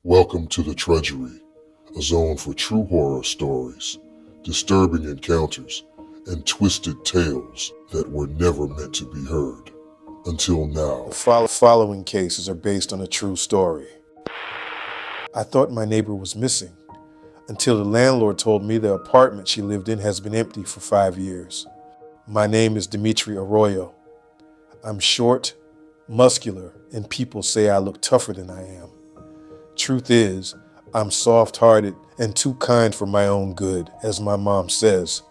Welcome to the Trudgery, a zone for true horror stories, disturbing encounters, and twisted tales that were never meant to be heard. Until now. The following cases are based on a true story. I thought my neighbor was missing until the landlord told me the apartment she lived in has been empty for 5 years. My name is DIMITRI ARROYO. I'm short, muscular, and people say I look tougher than I am. Truth is, I'm soft-hearted and too kind for my own good, as my mom says,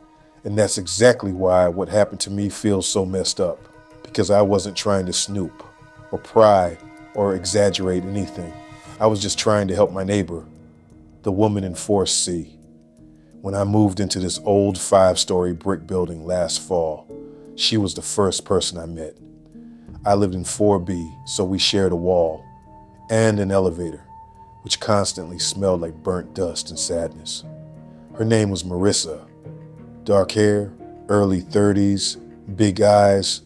and that's exactly why what happened to me feels so messed up, because I wasn't trying to snoop or pry or exaggerate anything. I was just trying to help my neighbor, the woman in 4C. When I moved into this old 5-story brick building last fall, she was the first person I met. I lived in 4B, so we shared a wall and an elevator, which constantly smelled like burnt dust and sadness. Her name was Marissa. Dark hair, early 30s, big eyes,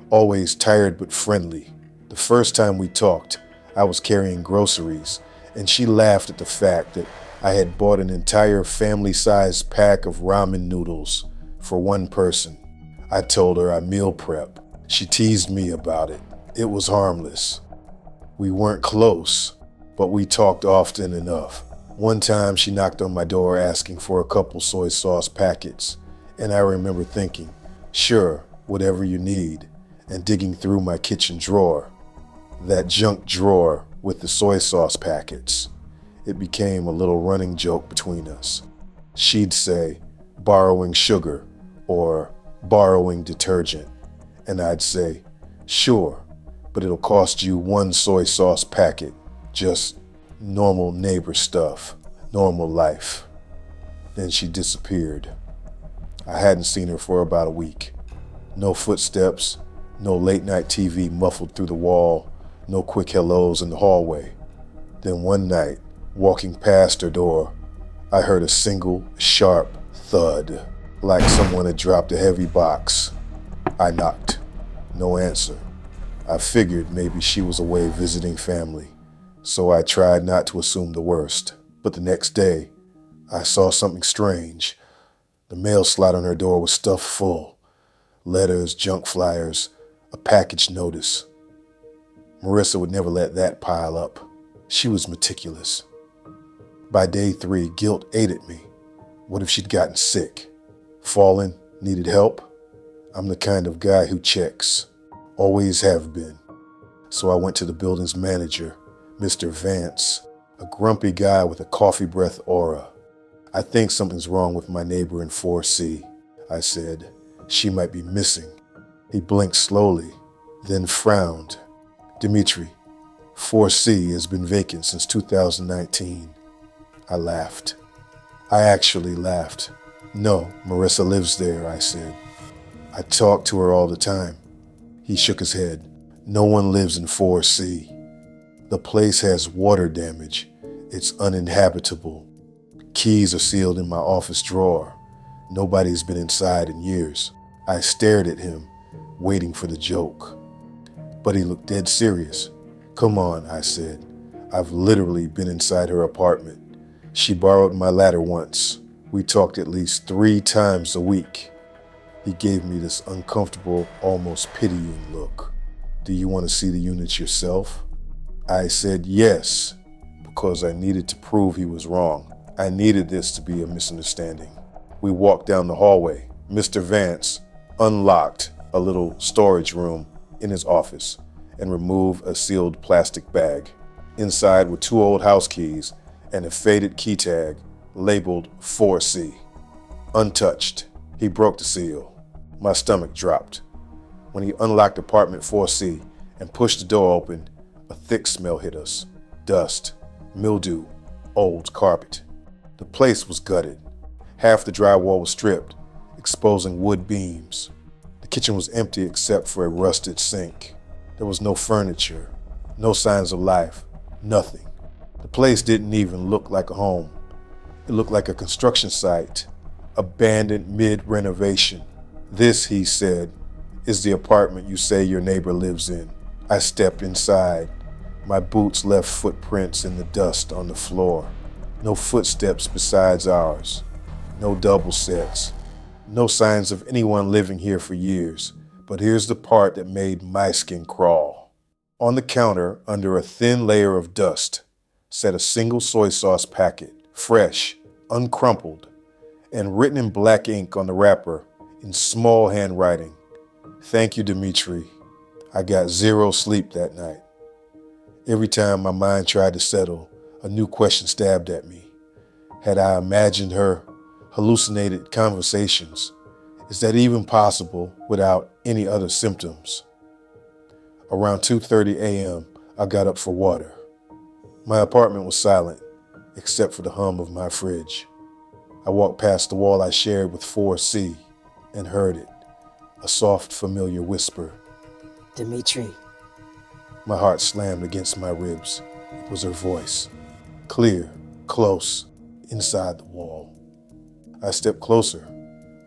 always tired but friendly. The first time we talked, I was carrying groceries, and she laughed at the fact that I had bought an entire family-sized pack of ramen noodles for one person. I told her I meal prep. She teased me about it. It was harmless. We weren't close, but we talked often enough. One time she knocked on my door asking for a couple soy sauce packets, and I remember thinking, sure, whatever you need, and digging through my kitchen drawer, that junk drawer with the soy sauce packets. It became a little running joke between us. She'd say, borrowing sugar or borrowing detergent, and I'd say, sure, but it'll cost you 1 soy sauce packet. Just normal neighbor stuff, normal life. Then she disappeared. I hadn't seen her for about a week. No footsteps, no late night TV muffled through the wall, no quick hellos in the hallway. Then one night, walking past her door, I heard a single, sharp thud, like someone had dropped a heavy box. I knocked. No answer. I figured maybe she was away visiting family, so I tried not to assume the worst. But the next day, I saw something strange. The mail slot on her door was stuffed full. Letters, junk flyers, a package notice. Marissa would never let that pile up. She was meticulous. By day 3, guilt ate at me. What if she'd gotten sick? Fallen? Needed help? I'm the kind of guy who checks. Always have been. So I went to the building's manager, Mr. Vance, a grumpy guy with a coffee breath aura. I think something's wrong with my neighbor in 4C, I said. She might be missing. He blinked slowly, then frowned. Dimitri, 4C has been vacant since 2019. I laughed. I actually laughed. No, Marissa lives there, I said. I talk to her all the time. He shook his head. No one lives in 4C. The place has water damage. It's uninhabitable. Keys are sealed in my office drawer. Nobody's been inside in years. I stared at him, waiting for the joke. But he looked dead serious. Come on, I said. I've literally been inside her apartment. She borrowed my ladder once. We talked at least 3 times a week. He gave me this uncomfortable, almost pitying look. Do you want to see the units yourself? I said yes, because I needed to prove he was wrong. I needed this to be a misunderstanding. We walked down the hallway. Mr. Vance unlocked a little storage room in his office and removed a sealed plastic bag. Inside were 2 old house keys and a faded key tag labeled 4C. Untouched. He broke the seal. My stomach dropped. When he unlocked apartment 4C and pushed the door open, a thick smell hit us. Dust, mildew, old carpet. The place was gutted. Half the drywall was stripped, exposing wood beams. The kitchen was empty except for a rusted sink. There was no furniture, no signs of life, nothing. The place didn't even look like a home. It looked like a construction site, abandoned mid-renovation. This, he said, is the apartment you say your neighbor lives in. I stepped inside. My boots left footprints in the dust on the floor. No footsteps besides ours. No double sets. No signs of anyone living here for years. But here's the part that made my skin crawl. On the counter, under a thin layer of dust, sat a single soy sauce packet, fresh, uncrumpled, and written in black ink on the wrapper in small handwriting. Thank you, Dimitri. I got 0 sleep that night. Every time my mind tried to settle, a new question stabbed at me. Had I imagined her, hallucinated conversations? Is that even possible without any other symptoms? Around 2:30 a.m., I got up for water. My apartment was silent, except for the hum of my fridge. I walked past the wall I shared with 4C and heard it, a soft, familiar whisper. Dimitri. My heart slammed against my ribs. It was her voice, clear, close, inside the wall. I stepped closer,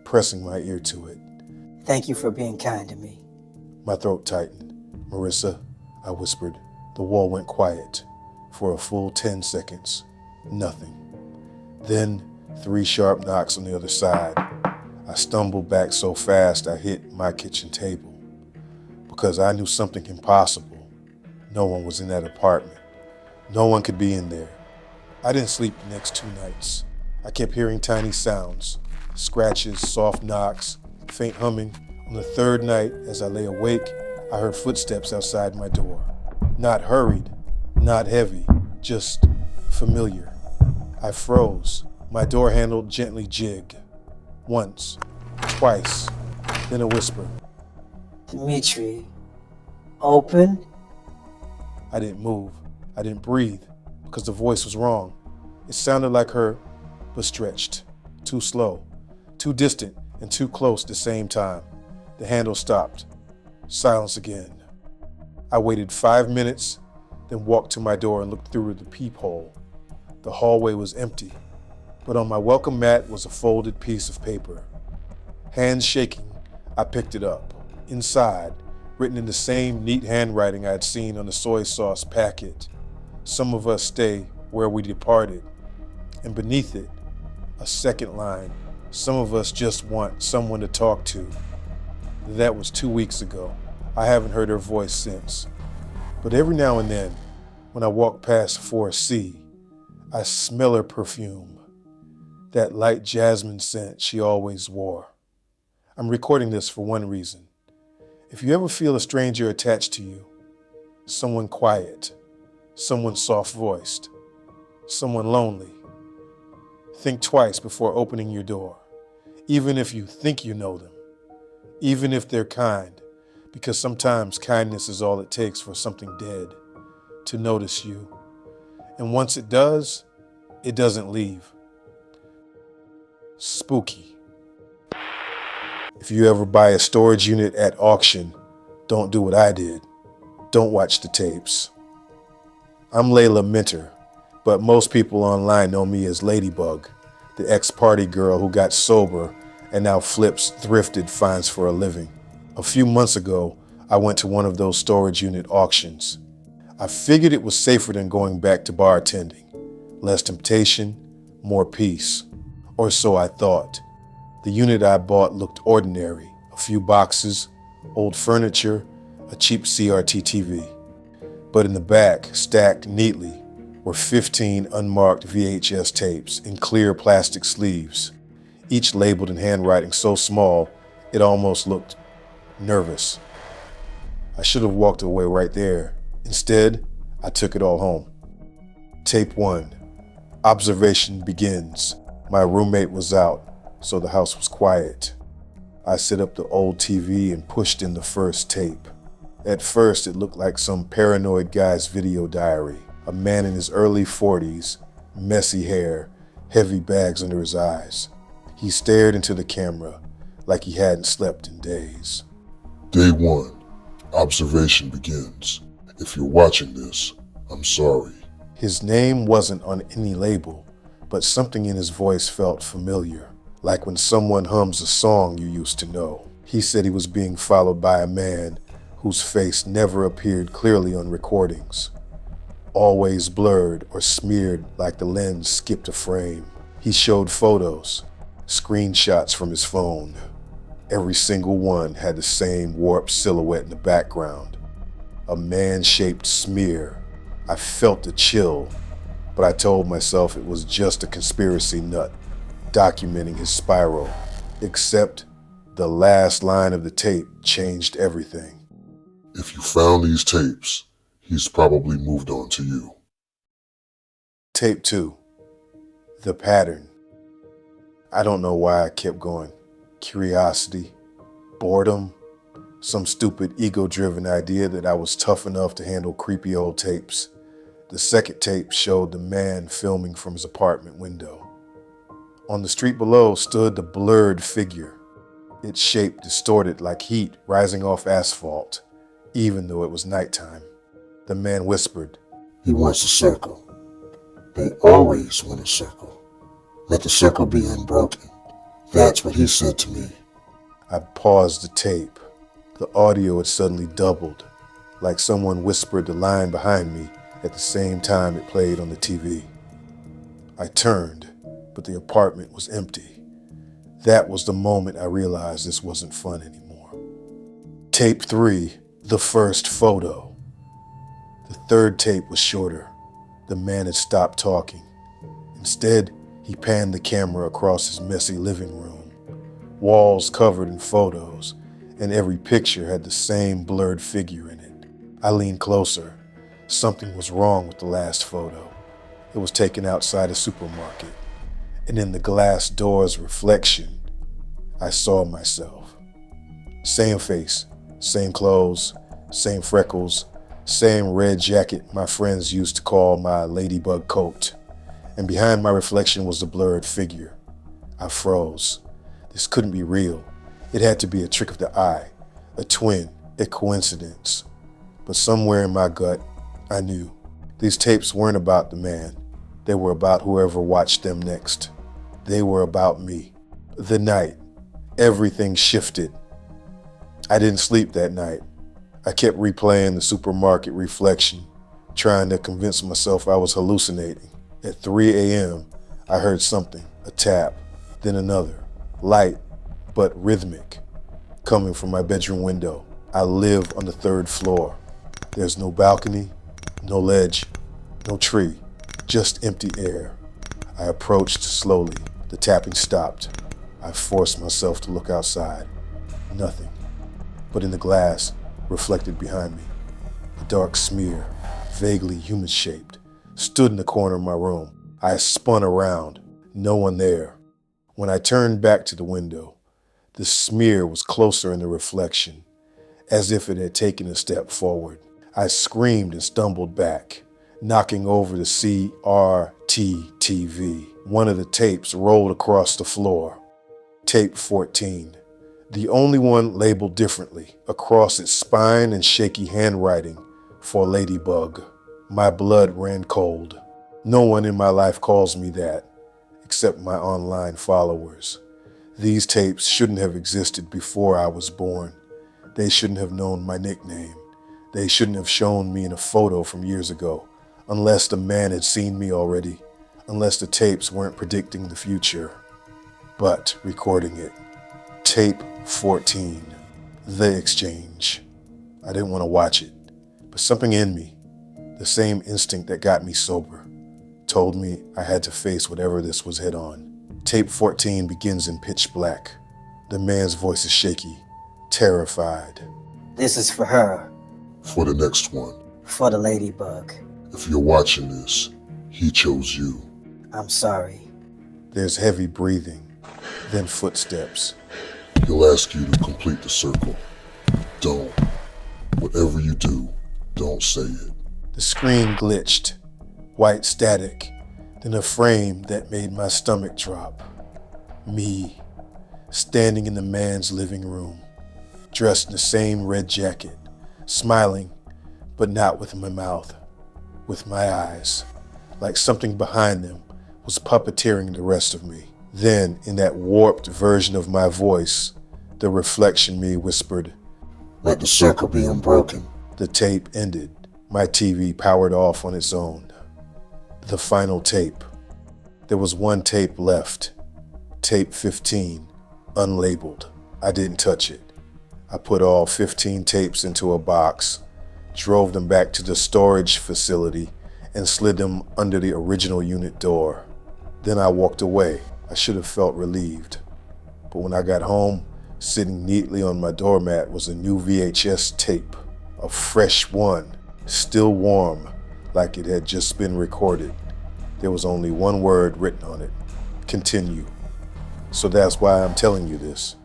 pressing my ear to it. Thank you for being kind to me. My throat tightened. Marissa, I whispered. The wall went quiet. For a full 10 seconds, nothing. Then 3 sharp knocks on the other side. I stumbled back so fast I hit my kitchen table. Because I knew something impossible. No one was in that apartment. No one could be in there. I didn't sleep the next 2 nights. I kept hearing tiny sounds, scratches, soft knocks, faint humming. On the 3rd night, as I lay awake, I heard footsteps outside my door. Not hurried, not heavy, just familiar. I froze. My door handle gently jigged. Once, twice, then a whisper. Dimitri, open? I didn't move. I didn't breathe because the voice was wrong. It sounded like her, but stretched. Too slow, too distant, and too close at the same time. The handle stopped. Silence again. I waited 5 minutes, then walked to my door and looked through the peephole. The hallway was empty, but on my welcome mat was a folded piece of paper. Hands shaking, I picked it up. Inside, written in the same neat handwriting I had seen on the soy sauce packet, some of us stay where we departed. And beneath it, a second line, some of us just want someone to talk to. That was 2 weeks ago. I haven't heard her voice since. But every now and then, when I walk past 4C, I smell her perfume, that light jasmine scent she always wore. I'm recording this for one reason. If you ever feel a stranger attached to you, someone quiet, someone soft-voiced, someone lonely, think twice before opening your door, even if you think you know them, even if they're kind, because sometimes kindness is all it takes for something dead to notice you. And once it does, it doesn't leave. Spooky. If you ever buy a storage unit at auction, don't do what I did. Don't watch the tapes. I'm LAYLA Minter, but most people online know me as LADYBUG, the ex-party girl who got sober and now flips thrifted finds for a living. A few months ago, I went to one of those storage unit auctions. I figured it was safer than going back to bartending. Less temptation, more peace. Or so I thought. The unit I bought looked ordinary. A few boxes, old furniture, a cheap CRT TV. But in the back, stacked neatly, were 15 unmarked VHS tapes in clear plastic sleeves, each labeled in handwriting so small it almost looked nervous. I should have walked away right there. Instead, I took it all home. Tape 1. Observation begins. My roommate was out, so the house was quiet. I set up the old TV and pushed in the first tape. At first, it looked like some paranoid guy's video diary. A man in his early 40s, messy hair, heavy bags under his eyes. He stared into the camera like he hadn't slept in days. Day 1. Observation begins. If you're watching this, I'm sorry. His name wasn't on any label, but something in his voice felt familiar, like when someone hums a song you used to know. He said he was being followed by a man whose face never appeared clearly on recordings. always blurred or smeared like the lens skipped a frame. He showed photos, screenshots from his phone. Every single one had the same warped silhouette in the background, a man-shaped smear. I felt a chill, but I told myself it was just a conspiracy nut documenting his spiral. Except the last line of the tape changed everything. If you found these tapes, he's probably moved on to you. Tape 2. The pattern. I don't know why I kept going. Curiosity, boredom, some stupid ego-driven idea that I was tough enough to handle creepy old tapes. The second tape showed the man filming from his apartment window. On the street below stood the blurred figure, its shape distorted like heat rising off asphalt, even though it was nighttime. The man whispered, He wants a circle. They always want a circle. Let the circle be unbroken. That's what he said to me. I paused the tape. The audio had suddenly doubled, like someone whispered the line behind me at the same time it played on the TV. I turned, but the apartment was empty. That was the moment I realized this wasn't fun anymore. Tape 3, the first photo. The third tape was shorter. The man had stopped talking. Instead, he panned the camera across his messy living room. Walls covered in photos, and every picture had the same blurred figure in it. I leaned closer. Something was wrong with the last photo. It was taken outside a supermarket, and in the glass door's reflection, I saw myself. Same face, same clothes, same freckles, same red jacket my friends used to call my ladybug coat. And behind my reflection was the blurred figure. I froze. This couldn't be real. It had to be a trick of the eye, a twin, a coincidence. But somewhere in my gut, I knew. These tapes weren't about the man. They were about whoever watched them next. They were about me. The night, everything shifted. I didn't sleep that night. I kept replaying the supermarket reflection, trying to convince myself I was hallucinating. At 3 a.m., I heard something, a tap, then another, light, but rhythmic, coming from my bedroom window. I live on the 3rd floor. There's no balcony, no ledge, no tree, just empty air. I approached slowly. The tapping stopped. I forced myself to look outside. Nothing. But in the glass, reflected behind me, a dark smear, vaguely human-shaped, stood in the corner of my room. I spun around. No one there. When I turned back to the window, the smear was closer in the reflection, as if it had taken a step forward. I screamed and stumbled back, knocking over the CRT TV. One of the tapes rolled across the floor. Tape 14. The only one labeled differently, across its spine and shaky handwriting, for Ladybug. My blood ran cold. No one in my life calls me that, except my online followers. These tapes shouldn't have existed before I was born. They shouldn't have known my nickname. They shouldn't have shown me in a photo from years ago, unless the man had seen me already, unless the tapes weren't predicting the future, but recording it. Tape 14, The Exchange. I didn't want to watch it, but something in me, the same instinct that got me sober, told me I had to face whatever this was head on. Tape 14 begins in pitch black. The man's voice is shaky, terrified. This is for her, For the next one, for the ladybug. if you're watching this, he chose you. I'm sorry. There's heavy breathing, then footsteps. He'll ask you to complete the circle. Don't. Whatever you do, don't say it. The screen glitched, white static, then a frame that made my stomach drop. Me, standing in the man's living room, dressed in the same red jacket, smiling, but not with my mouth, with my eyes, like something behind them was puppeteering the rest of me. Then, in that warped version of my voice, the reflection me whispered, Let the circle be unbroken. The tape ended. My TV powered off on its own. The final tape. There was one tape left. Tape 15, unlabeled. I didn't touch it. I put all 15 tapes into a box, drove them back to the storage facility, and slid them under the original unit door. Then I walked away. I should have felt relieved. But when I got home, sitting neatly on my doormat was a new VHS tape, a fresh one, still warm, like it had just been recorded. There was only one word written on it: continue. So that's why I'm telling you this.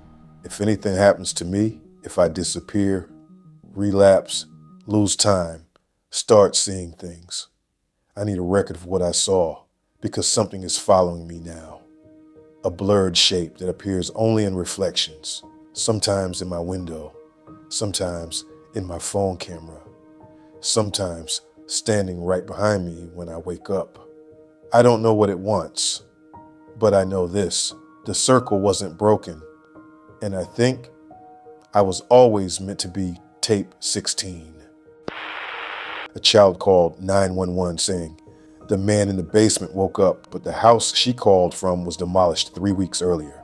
If anything happens to me, if I disappear, relapse, lose time, start seeing things, I need a record of what I saw, because something is following me now. A blurred shape that appears only in reflections, sometimes in my window, sometimes in my phone camera, sometimes standing right behind me when I wake up. I don't know what it wants, but I know this: the circle wasn't broken, and I think I was always meant to be tape 16. A child called 911 saying the man in the basement woke up, but the house she called from was demolished 3 weeks earlier.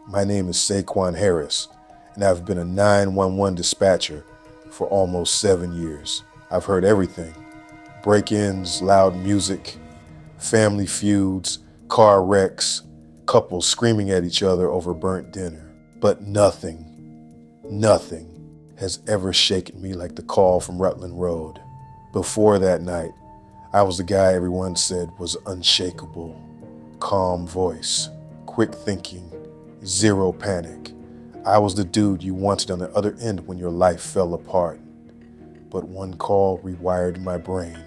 My name is SAYQUAN Harris, and I've been a 911 dispatcher for almost 7 years. I've heard everything: break-ins, loud music, family feuds, car wrecks, couples screaming at each other over burnt dinner. But nothing has ever shaken me like the call from Rutland Road. Before that night, I was the guy everyone said was unshakable. Calm voice, quick thinking, zero panic. I was the dude you wanted on the other end when your life fell apart. But one call rewired my brain,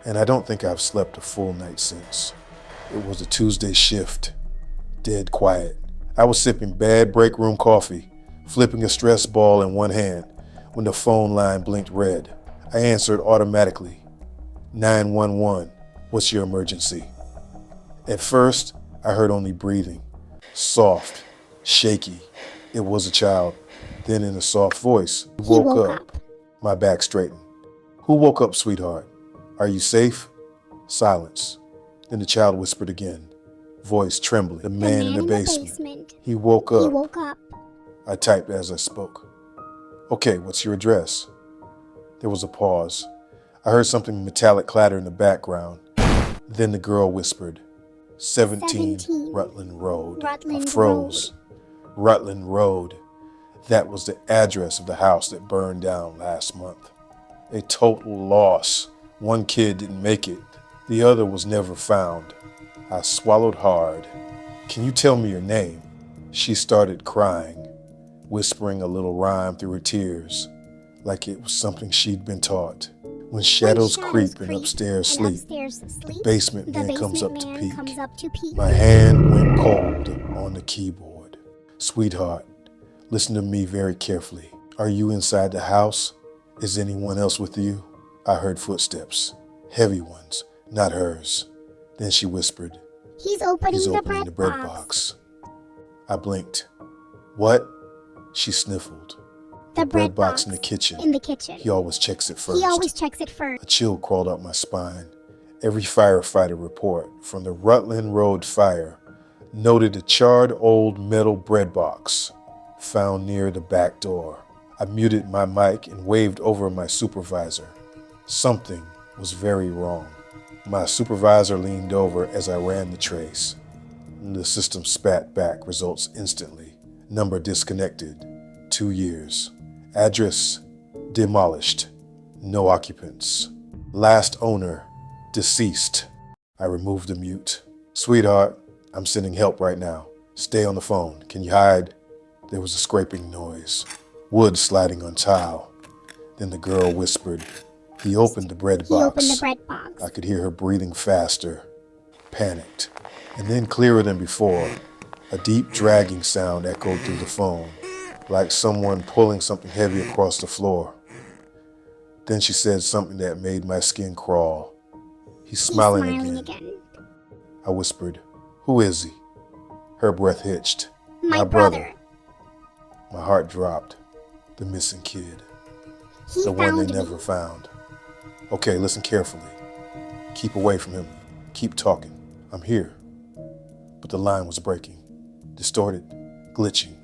and I don't think I've slept a full night since. It was a Tuesday shift, dead quiet. I was sipping bad break room coffee, flipping a stress ball in one hand, when the phone line blinked red. I answered automatically. 911, what's your emergency? At first, I heard only breathing, soft, shaky. It was a child. Then in a soft voice, He woke up. My back straightened. Who woke up, sweetheart? Are you safe? Silence. Then the child whispered again, voice trembling. The man in the basement. He woke up. He woke up. I typed as I spoke. Okay, what's your address? There was a pause. I heard something metallic clatter in the background. Then the girl whispered, 17 Rutland Road. I froze. Rutland Road. That was the address of the house that burned down last month. A total loss. One kid didn't make it. The other was never found. I swallowed hard. Can you tell me your name? She started crying, whispering a little rhyme through her tears, like it was something she'd been taught. When shadows creep and upstairs sleep, the basement man comes up to peek. My hand went cold on the keyboard. Sweetheart, listen to me very carefully. Are you inside the house? Is anyone else with you? I heard footsteps, heavy ones, not hers. Then she whispered, He's opening the bread box. I blinked. What? She sniffled. The bread box in the kitchen. He always checks it first. A chill crawled up my spine. Every firefighter report from the Rutland Road fire noted a charred old metal bread box found near the back door. I muted my mic and waved over my supervisor. Something was very wrong. My supervisor leaned over as I ran the trace. The system spat back results instantly. Number disconnected. 2 years. Address demolished. No occupants. Last owner deceased. I removed the mute. Sweetheart, I'm sending help right now. Stay on the phone. Can you hide? There was a scraping noise. Wood sliding on tile. Then the girl whispered. He opened the bread box. I could hear her breathing faster, panicked. And then clearer than before, a deep dragging sound echoed through the phone, like someone pulling something heavy across the floor. Then she said something that made my skin crawl. He's smiling again. I whispered, who is he? Her breath hitched. My brother. My heart dropped. The missing kid. The one they never found. Okay, listen carefully. Keep away from him. Keep talking. I'm here. But the line was breaking, distorted, glitching,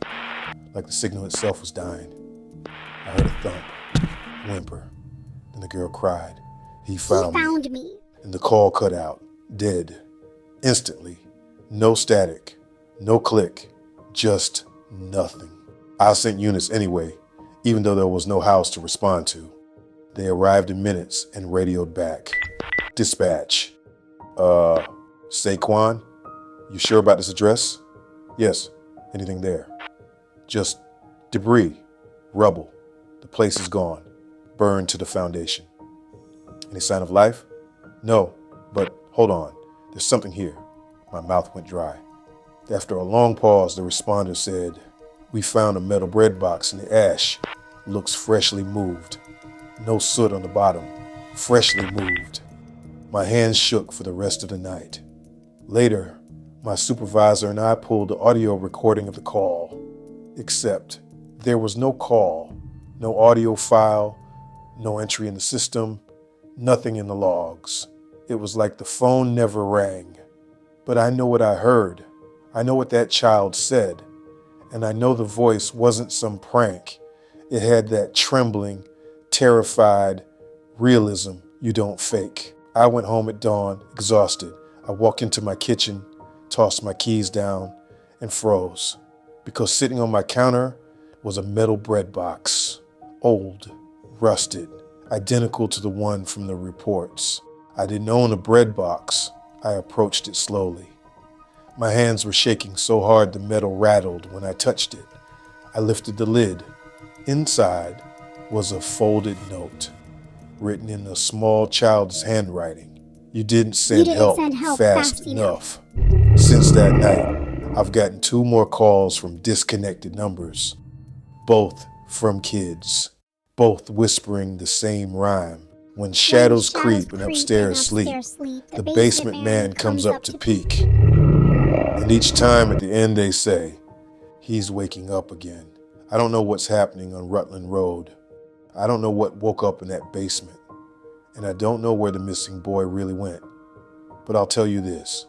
like the signal itself was dying. I heard a thump, whimper. Then the girl cried. He found me. And the call cut out, dead, instantly. No static, no click, just nothing. I sent units anyway, even though there was no house to respond to. They arrived in minutes and radioed back. Dispatch. SAYQUAN? You sure about this address? Yes. Anything there? Just debris, rubble. The place is gone, burned to the foundation. Any sign of life? No, but hold on. There's something here. My mouth went dry. After a long pause, the responder said, "We found a metal bread box in the ash. Looks freshly moved. No soot on the bottom. Freshly moved." My hands shook for the rest of the night. Later, my supervisor and I pulled the audio recording of the call. Except there was no call, no audio file, no entry in the system, nothing in the logs. It was like the phone never rang. But I know what I heard. I know what that child said. And I know the voice wasn't some prank. It had that trembling, terrified realism you don't fake. I went home at dawn, exhausted. I walked into my kitchen, tossed my keys down, and froze. Because sitting on my counter was a metal bread box. Old, rusted, identical to the one from the reports. I didn't own a bread box. I approached it slowly. My hands were shaking so hard the metal rattled when I touched it. I lifted the lid. Inside was a folded note, written in a small child's handwriting. "You didn't send help fast enough." Since that night, I've gotten 2 more calls from disconnected numbers, both from kids, both whispering the same rhyme. When shadows creep and upstairs sleep, the basement man comes up to peek. And each time at the end they say, "He's waking up again." I don't know what's happening on Rutland Road. I don't know what woke up in that basement. And I don't know where the missing boy really went. But I'll tell you this.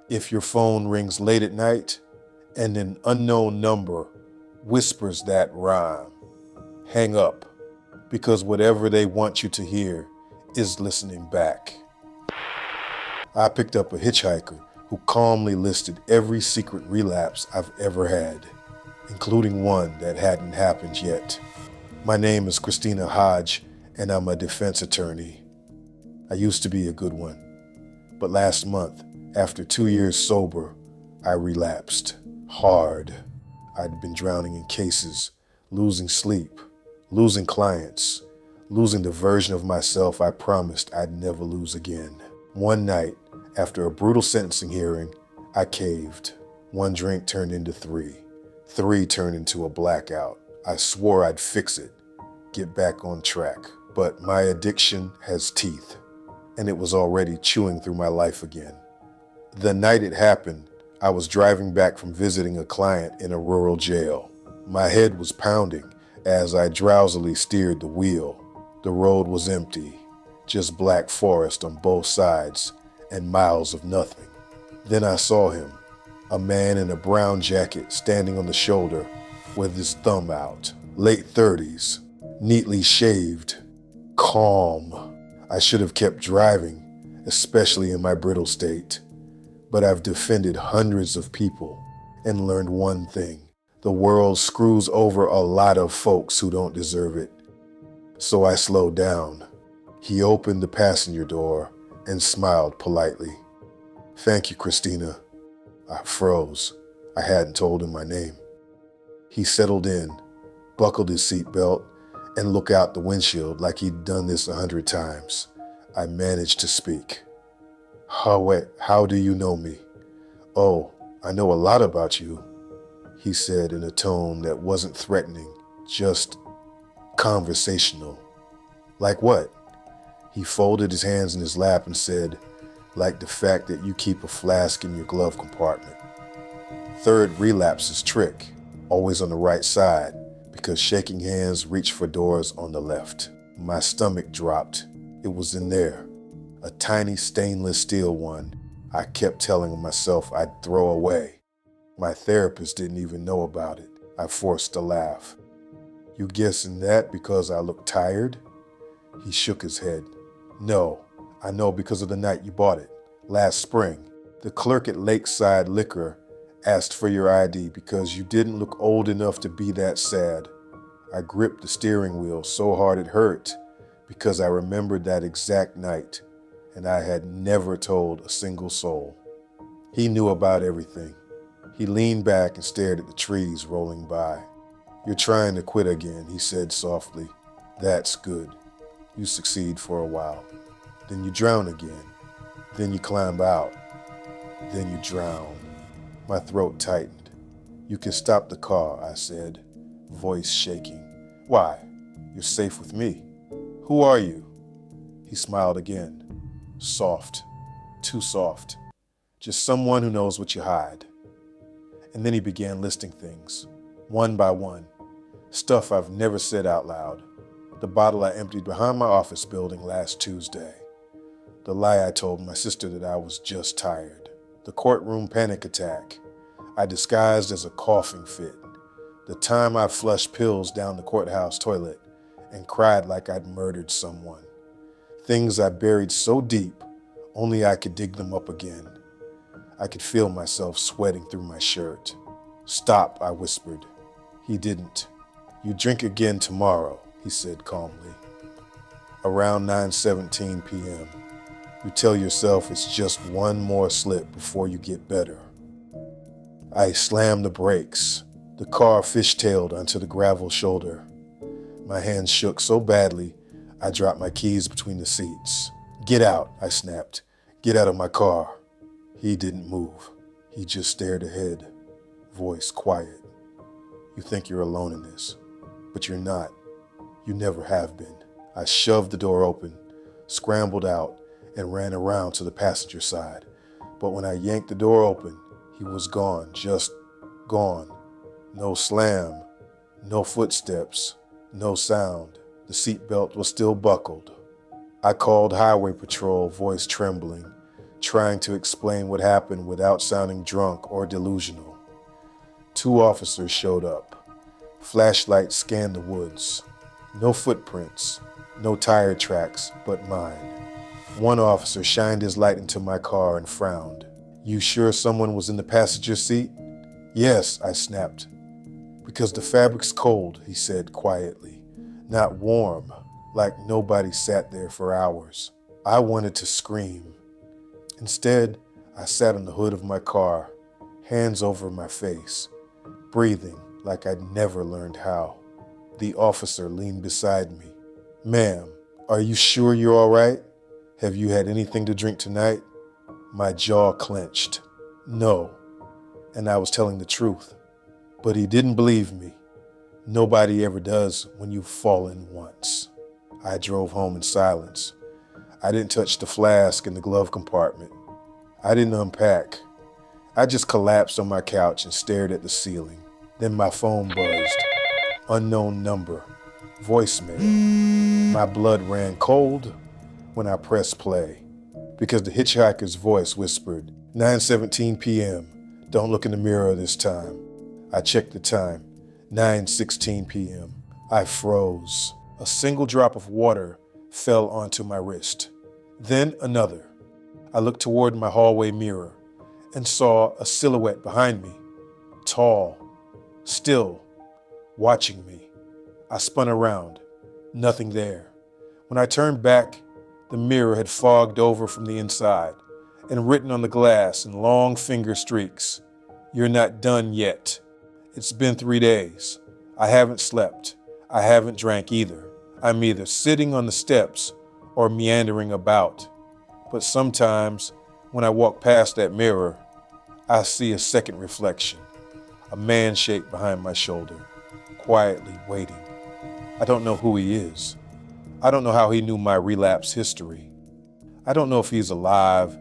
If your phone rings late at night and an unknown number whispers that rhyme, hang up, because whatever they want you to hear is listening back. I picked up a hitchhiker who calmly listed every secret relapse I've ever had, including one that hadn't happened yet. My name is Christina HODGE, and I'm a defense attorney. I used to be a good one, but last month, after 2 years sober, I relapsed hard. I'd been drowning in cases, losing sleep, losing clients, losing the version of myself I promised I'd never lose again. One night, after a brutal sentencing hearing, I caved. 1 drink turned into 3. 3 turned into a blackout. I swore I'd fix it, get back on track. But my addiction has teeth, and it was already chewing through my life again. The night it happened, I was driving back from visiting a client in a rural jail. My head was pounding as I drowsily steered the wheel. The road was empty, just black forest on both sides and miles of nothing. Then I saw him, a man in a brown jacket standing on the shoulder with his thumb out, late 30s, neatly shaved, calm. I should have kept driving, especially in my brittle state. But I've defended hundreds of people and learned one thing. The world screws over a lot of folks who don't deserve it. So I slowed down. He opened the passenger door and smiled politely. "Thank you, Christina." I froze. I hadn't told him my name. He settled in, buckled his seatbelt, and looked out the windshield like he'd done this 100 times. I managed to speak. How do you know me?" "Oh, I know a lot about you," he said in a tone that wasn't threatening, just conversational. "Like what?" He folded his hands in his lap and said, "Like the fact that you keep a flask in your glove compartment. Third relapse's trick, always on the right side, because shaking hands reach for doors on the left." My stomach dropped. It was in there, a tiny stainless steel one I kept telling myself I'd throw away. My therapist didn't even know about it. I forced a laugh. You guessing that because I look tired? He shook his head. No, I know because of the night you bought it, last spring. The clerk at Lakeside Liquor asked for your ID because you didn't look old enough to be that sad. I gripped the steering wheel so hard it hurt because I remembered that exact night, and I had never told a single soul. He knew about everything. He leaned back and stared at the trees rolling by. You're trying to quit again, he said softly. That's good. You succeed for a while. Then you drown again. Then you climb out. Then you drown. My throat tightened. You can stop the car, I said, voice shaking. Why? You're safe with me. Who are you? He smiled again. Soft. Too soft. Just someone who knows what you hide. And then he began listing things, one by one. Stuff I've never said out loud. The bottle I emptied behind my office building last Tuesday. The lie I told my sister that I was just tired. The courtroom panic attack I disguised as a coughing fit. The time I flushed pills down the courthouse toilet and cried like I'd murdered someone. Things I buried so deep, only I could dig them up again. I could feel myself sweating through my shirt. Stop, I whispered. He didn't. You drink again tomorrow, he said calmly. Around 9:17 p.m., you tell yourself it's just one more slip before you get better. I slammed the brakes. The car fishtailed onto the gravel shoulder. My hands shook so badly, I dropped my keys between the seats. Get out, I snapped. Get out of my car. He didn't move. He just stared ahead, voice quiet. You think you're alone in this, but you're not. You never have been. I shoved the door open, scrambled out, and ran around to the passenger side. But when I yanked the door open, he was gone, just gone. No slam, no footsteps, no sound. The seatbelt was still buckled. I called Highway Patrol, voice trembling, trying to explain what happened without sounding drunk or delusional. 2 officers showed up. Flashlights scanned the woods. No footprints, no tire tracks but mine. 1 officer shined his light into my car and frowned. You sure someone was in the passenger seat? Yes, I snapped. Because the fabric's cold, he said quietly. Not warm, like nobody sat there for hours. I wanted to scream. Instead, I sat on the hood of my car, hands over my face, breathing like I'd never learned how. The officer leaned beside me. Ma'am, are you sure you're all right? Have you had anything to drink tonight? My jaw clenched. No, and I was telling the truth. But he didn't believe me. Nobody ever does when you've fallen once. I drove home in silence. I didn't touch the flask in the glove compartment. I didn't unpack. I just collapsed on my couch and stared at the ceiling. Then my phone buzzed. Unknown number. Voicemail. My blood ran cold when I pressed play because the hitchhiker's voice whispered, 9:17 p.m. Don't look in the mirror this time. I checked the time, 9:16 p.m. I froze. A single drop of water fell onto my wrist. Then another. I looked toward my hallway mirror and saw a silhouette behind me, tall, still, watching me. I spun around, nothing there. When I turned back, the mirror had fogged over from the inside and written on the glass in long finger streaks, "You're not done yet." It's been 3 days. I haven't slept. I haven't drank either. I'm either sitting on the steps or meandering about. But sometimes, when I walk past that mirror, I see a second reflection, a man shape behind my shoulder, quietly waiting. I don't know who he is. I don't know how he knew my relapse history. I don't know if he's alive,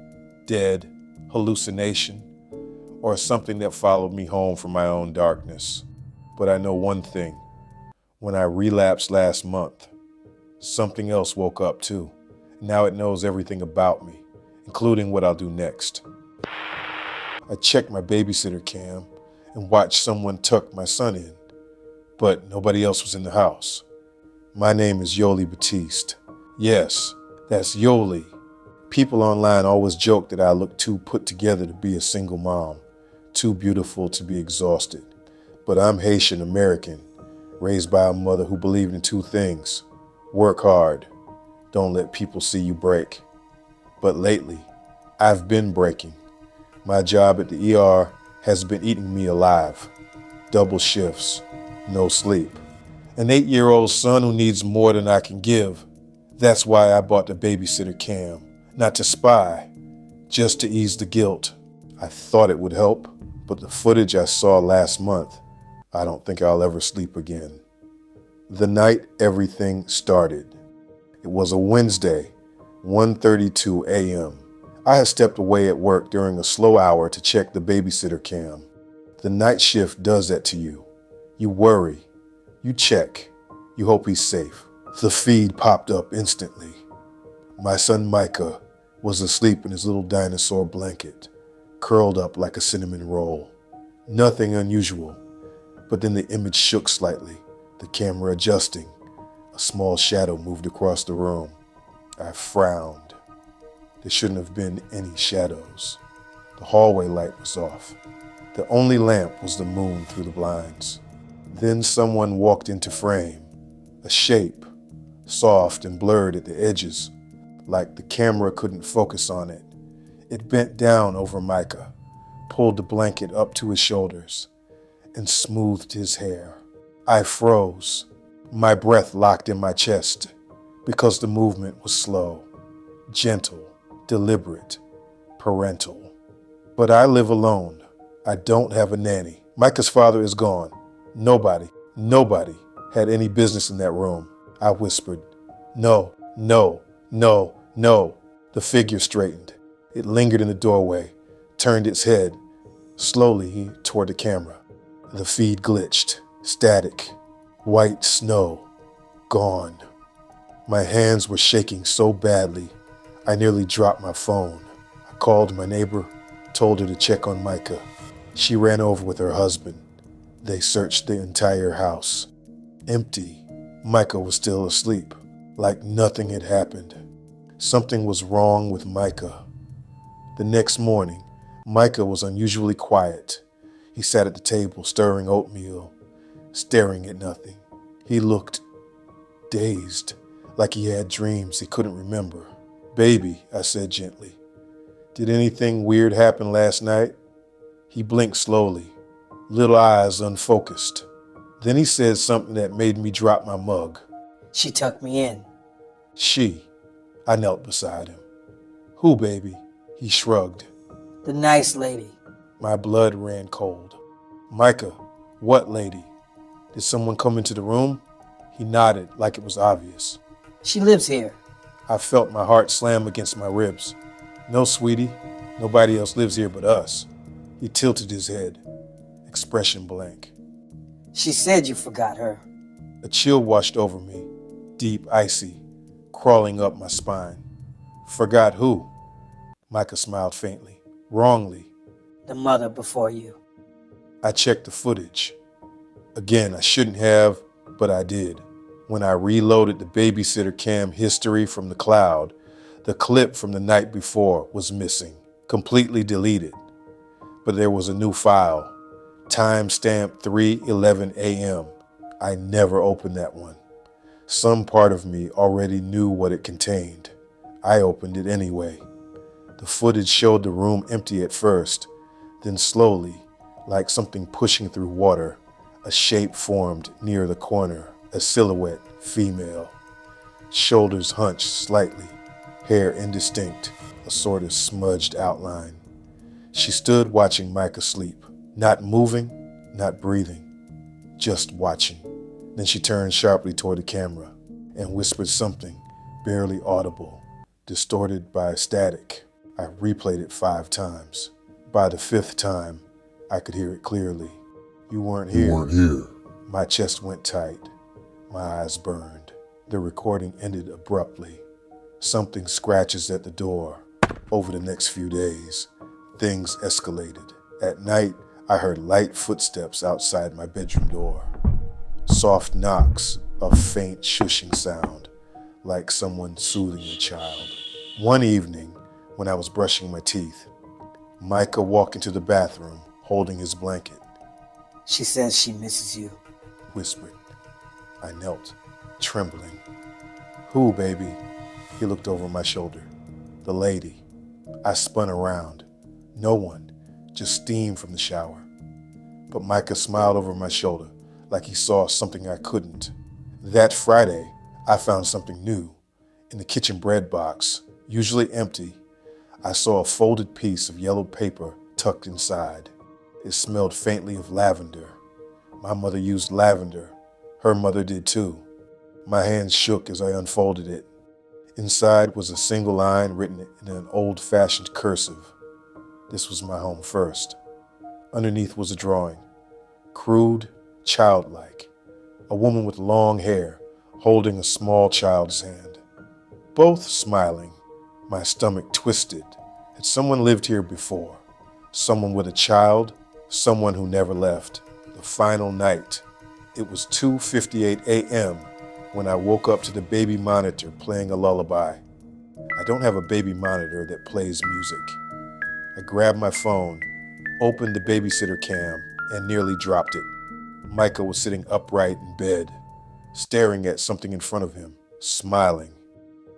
dead, hallucination, or something that followed me home from my own darkness. But I know one thing. When I relapsed last month, something else woke up too Now it knows everything about me, including what I'll do next. I checked my babysitter cam and watched someone tuck my son in, but nobody else was in the house. My name is YOLIE Batiste. Yes, that's YOLIE. People online always joke that I look too put together to be a single mom, too beautiful to be exhausted. But I'm Haitian American, raised by a mother who believed in two things: work hard, don't let people see you break. But lately, I've been breaking. My job at the ER has been eating me alive. Double shifts, no sleep. An 8-year-old son who needs more than I can give. That's why I bought the babysitter cam. Not to spy, just to ease the guilt. I thought it would help, but the footage I saw last month, I don't think I'll ever sleep again. The night everything started. It was a Wednesday, 1:32 a.m. I had stepped away at work during a slow hour to check the babysitter cam. The night shift does that to you. You worry, you check, you hope he's safe. The feed popped up instantly. My son Micah was asleep in his little dinosaur blanket, curled up like a cinnamon roll. Nothing unusual, but then the image shook slightly, the camera adjusting. A small shadow moved across the room. I frowned. There shouldn't have been any shadows. The hallway light was off. The only lamp was the moon through the blinds. Then someone walked into frame, a shape, soft and blurred at the edges, like the camera couldn't focus on it. It bent down over Micah, pulled the blanket up to his shoulders, and smoothed his hair. I froze, my breath locked in my chest, because the movement was slow, gentle, deliberate, parental. But I live alone. I don't have a nanny. Micah's father is gone. Nobody had any business in that room. I whispered, "No, no, no, no." The figure straightened. It lingered in the doorway, turned its head slowly toward the camera. The feed glitched, static, white snow, gone. My hands were shaking so badly, I nearly dropped my phone. I called my neighbor, told her to check on Micah. She ran over with her husband. They searched the entire house. Empty. Micah was still asleep, like nothing had happened. Something was wrong with Micah. The next morning, Micah was unusually quiet. He sat at the table stirring oatmeal, staring at nothing. He looked dazed, like he had dreams he couldn't remember. "Baby," I said gently, "did anything weird happen last night?" He blinked slowly, little eyes unfocused. Then he said something that made me drop my mug. She tucked me in. She. I knelt beside him. "Who, baby?" He shrugged. The nice lady. My blood ran cold. "Micah, what lady? Did someone come into the room?" He nodded like it was obvious. She lives here. I felt my heart slam against my ribs. "No, sweetie, nobody else lives here but us." He tilted his head, expression blank. She said you forgot her. A chill washed over me, deep, icy, crawling up my spine. "Forgot who?" Micah smiled faintly. "Wrongly." The mother before you. I checked the footage. Again, I shouldn't have, but I did. When I reloaded the babysitter cam history from the cloud, the clip from the night before was missing, completely deleted. But there was a new file, timestamp 3:11 a.m. I never opened that one. Some part of me already knew what it contained. I opened it anyway. The footage showed the room empty at first, then slowly, like something pushing through water, a shape formed near the corner, a silhouette, female. Shoulders hunched slightly, hair indistinct, a sort of smudged outline. She stood watching Micah sleep, not moving, not breathing, just watching. Then she turned sharply toward the camera and whispered something barely audible, distorted by static. I replayed it 5 times. By the 5th time, I could hear it clearly. "You weren't here." You weren't here. My chest went tight. My eyes burned. The recording ended abruptly. Something scratches at the door. Over the next few days, things escalated. At night, I heard light footsteps outside my bedroom door. Soft knocks, a faint shushing sound, like someone soothing a child. One evening, when I was brushing my teeth, Micah walked into the bathroom, holding his blanket. She says she misses you. Whispered. I knelt, trembling. Who, baby? He looked over my shoulder. The lady. I spun around. No one, just steam from the shower. But Micah smiled over my shoulder, like he saw something I couldn't. That Friday, I found something new. In the kitchen bread box, usually empty, I saw a folded piece of yellow paper tucked inside. It smelled faintly of lavender. My mother used lavender. Her mother did too. My hands shook as I unfolded it. Inside was a single line written in an old-fashioned cursive. This was my home first. Underneath was a drawing. Crude, childlike. A woman with long hair holding a small child's hand. Both smiling. My stomach twisted. Had someone lived here before? Someone with a child? Someone who never left. The final night. It was 2:58 a.m. when I woke up to the baby monitor playing a lullaby. I don't have a baby monitor that plays music. I grabbed my phone, opened the babysitter cam, and nearly dropped it. Micah was sitting upright in bed, staring at something in front of him, smiling.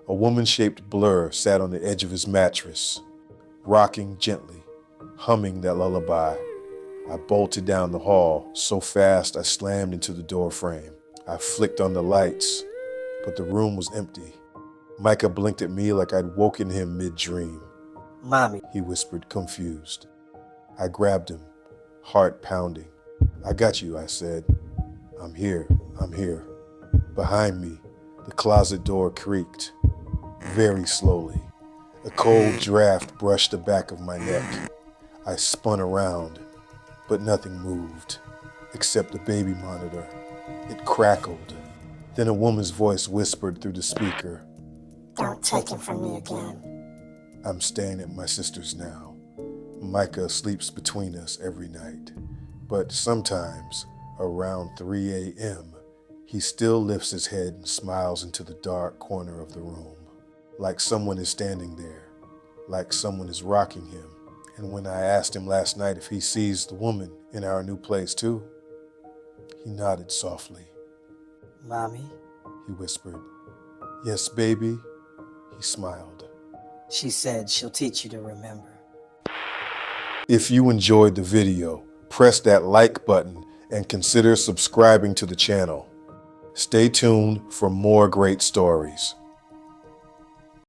A woman-shaped blur sat on the edge of his mattress, rocking gently, humming that lullaby. I bolted down the hall so fast I slammed into the door frame. I flicked on the lights, but the room was empty. Micah blinked at me like I'd woken him mid-dream. Mommy. He whispered, confused. I grabbed him, heart pounding. I got you, I said. I'm here. Behind me, the closet door creaked, very slowly. A cold draft brushed the back of my neck. I spun around, but nothing moved, except the baby monitor. It crackled. Then a woman's voice whispered through the speaker. Don't take him from me again. I'm staying at my sister's now. Micah sleeps between us every night. But sometimes, around 3 a.m., he still lifts his head and smiles into the dark corner of the room. Like someone is standing there. Like someone is rocking him. And when I asked him last night if he sees the woman in our new place too, he nodded softly. Mommy. He whispered. Yes, baby. He smiled. She said she'll teach you to remember. If you enjoyed the video, press that like button and consider subscribing to the channel. Stay tuned for more great stories.